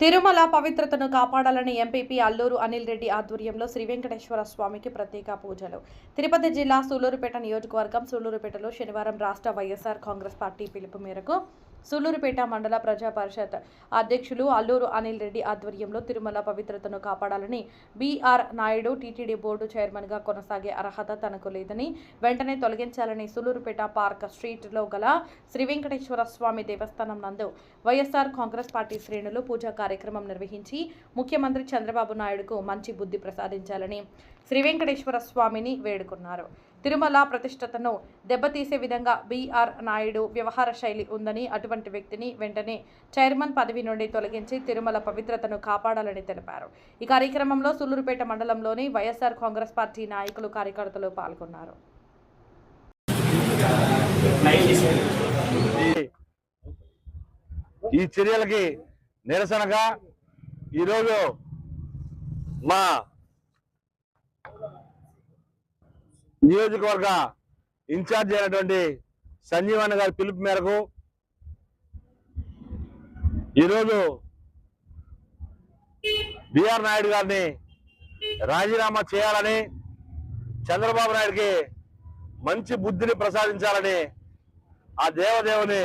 తిరుమల పవిత్రతను కాపాడాలని ఎంపీపీ అల్లూరు అనిల్ రెడ్డి ఆధ్వర్యంలో శ్రీ వెంకటేశ్వర స్వామికి ప్రత్యేక పూజలు. తిరుపతి జిల్లా సూళ్లూరుపేట నియోజకవర్గం సూళ్లూరుపేటలో శనివారం రాష్ట్ర వైఎస్ఆర్ కాంగ్రెస్ పార్టీ పిలుపు మేరకు సూళ్లూరుపేట మండల ప్రజా పరిషత్ అధ్యక్షులు అల్లూరు అనిల్ రెడ్డి ఆధ్వర్యంలో తిరుమల పవిత్రతను కాపాడాలని బీఆర్ నాయుడు టీటీడీ బోర్డు చైర్మన్గా కొనసాగే అర్హత తనకు లేదని వెంటనే తొలగించాలని సూళ్లూరుపేట పార్క్ స్ట్రీట్లో గల శ్రీ వెంకటేశ్వర స్వామి దేవస్థానం నందు వైఎస్ఆర్ కాంగ్రెస్ పార్టీ శ్రేణులు పూజా కార్యక్రమం నిర్వహించి ముఖ్యమంత్రి చంద్రబాబు నాయుడుకు మంచి బుద్ధి ప్రసాదించాలని శ్రీ వెంకటేశ్వర స్వామిని వేడుకున్నారు. తిరుమల ప్రతిష్టతను దెబ్బతీసే విధంగా బీఆర్ నాయుడు వ్యవహార శైలి ఉందని, అటువంటి వ్యక్తిని వెంటనే చైర్మన్ పదవి నుండి తొలగించి తిరుమల పవిత్రతను కాపాడాలని తెలిపారు. ఈ కార్యక్రమంలో సూళ్లూరుపేట మండలంలోని వైఎస్ఆర్ కాంగ్రెస్ పార్టీ నాయకులు, కార్యకర్తలు పాల్గొన్నారు. ఈ చర్యలకి నిరసనగా ఈరోజు మా నియోజకవర్గ ఇన్ఛార్జ్ అయినటువంటి సంజీవన్ గారి పిలుపు మేరకు ఈరోజు బీఆర్ నాయుడు గారిని రాజీనామా చేయాలని, చంద్రబాబు నాయుడికి మంచి బుద్ధిని ప్రసాదించాలని ఆ దేవదేవుని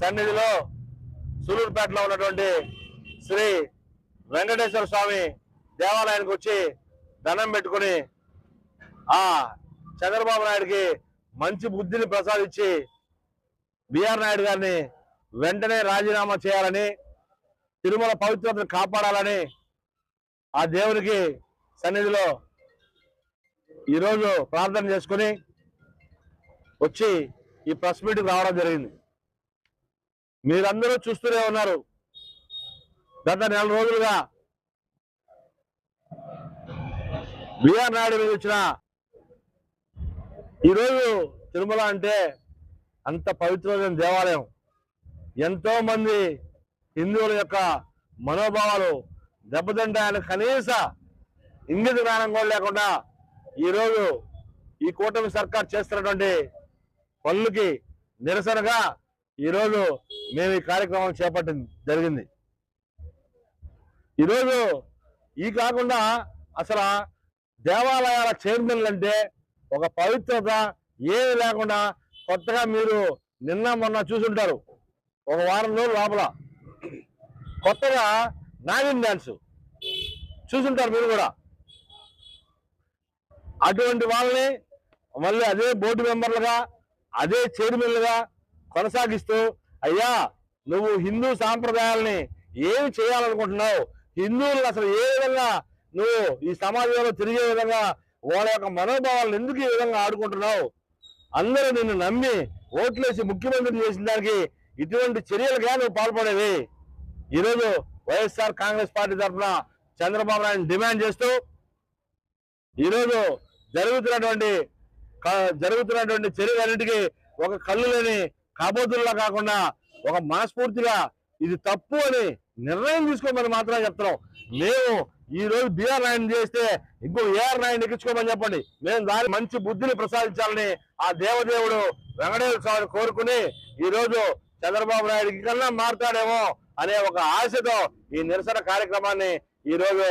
సన్నిధిలో సూళ్లూరుపేటలో ఉన్నటువంటి శ్రీ వెంకటేశ్వర స్వామి దేవాలయానికి వచ్చి దండం పెట్టుకుని ఆ చంద్రబాబు నాయుడికి మంచి బుద్ధిని ప్రసాదించి బీఆర్ నాయుడు గారిని వెంటనే రాజీనామా చేయాలని, తిరుమల పవిత్రతను కాపాడాలని ఆ దేవునికి సన్నిధిలో ఈరోజు ప్రార్థన చేసుకుని వచ్చి ఈ ప్రెస్ మీట్కి రావడం జరిగింది. మీరందరూ చూస్తూనే ఉన్నారు. గత నెల రోజులుగా బీఆర్ నాయుడు మీద వచ్చిన ఈరోజు తిరుమల అంటే అంత పవిత్రమైన దేవాలయం. ఎంతో మంది హిందువుల యొక్క మనోభావాలు దెబ్బతింటాయని కనీస ఇంగిత జ్ఞానం కూడా లేకుండా ఈరోజు ఈ కూటమి సర్కార్ చేస్తున్నటువంటి పనులకి నిరసనగా ఈరోజు మేము ఈ కార్యక్రమం చేపట్టడం జరిగింది. ఈరోజు ఈ కాకుండా అసలు దేవాలయాల చైర్మన్లు అంటే ఒక పవిత్రత ఏమి లేకుండా కొత్తగా మీరు నిన్న మొన్న చూసుంటారు. ఒక వారం రోజుల లోపల కొత్తగా నాగిన్ డాన్స్ చూసుంటారు మీరు కూడా. అటువంటి వాళ్ళని మళ్ళీ అదే బోర్డు మెంబర్లుగా, అదే చైర్మన్లుగా కొనసాగిస్తూ, అయ్యా నువ్వు హిందూ సాంప్రదాయాలని ఏమి చేయాలనుకుంటున్నావు, హిందువులను అసలు ఏ విధంగా నువ్వు ఈ సమాజంలో తిరిగే విధంగా వాళ్ళ యొక్క మనోభావాలను ఎందుకు ఈ విధంగా ఆడుకుంటున్నావు, అందరూ నిన్ను నమ్మి ఓట్లేసి ముఖ్యమంత్రిని చేసిన దానికి ఇటువంటి చర్యలుగా నువ్వు పాల్పడేవి. ఈరోజు వైఎస్ఆర్ కాంగ్రెస్ పార్టీ తరఫున చంద్రబాబు నాయుడు డిమాండ్ చేస్తూ ఈరోజు జరుగుతున్నటువంటి చర్యలన్నిటికీ ఒక కళ్ళు లేని కాబోతుల్లా కాకుండా ఒక మనస్ఫూర్తిగా ఇది తప్పు అని నిర్ణయం తీసుకోమని మాత్రమే చెప్తున్నాం. మేము ఈ రోజు బీఆర్ నాయుడు చేస్తే ఇంకో ఏఆర్ నాయుడు ఎక్కించుకోమని చెప్పండి. మేము దాని మంచి బుద్ధిని ప్రసాదించాలని ఆ దేవదేవుడు వెంకటేశ్వర స్వామిని కోరుకుని ఈరోజు చంద్రబాబు నాయుడికి కన్నా మారుతాడేమో అనే ఒక ఆశతో ఈ నిరసన కార్యక్రమాన్ని ఈరోజు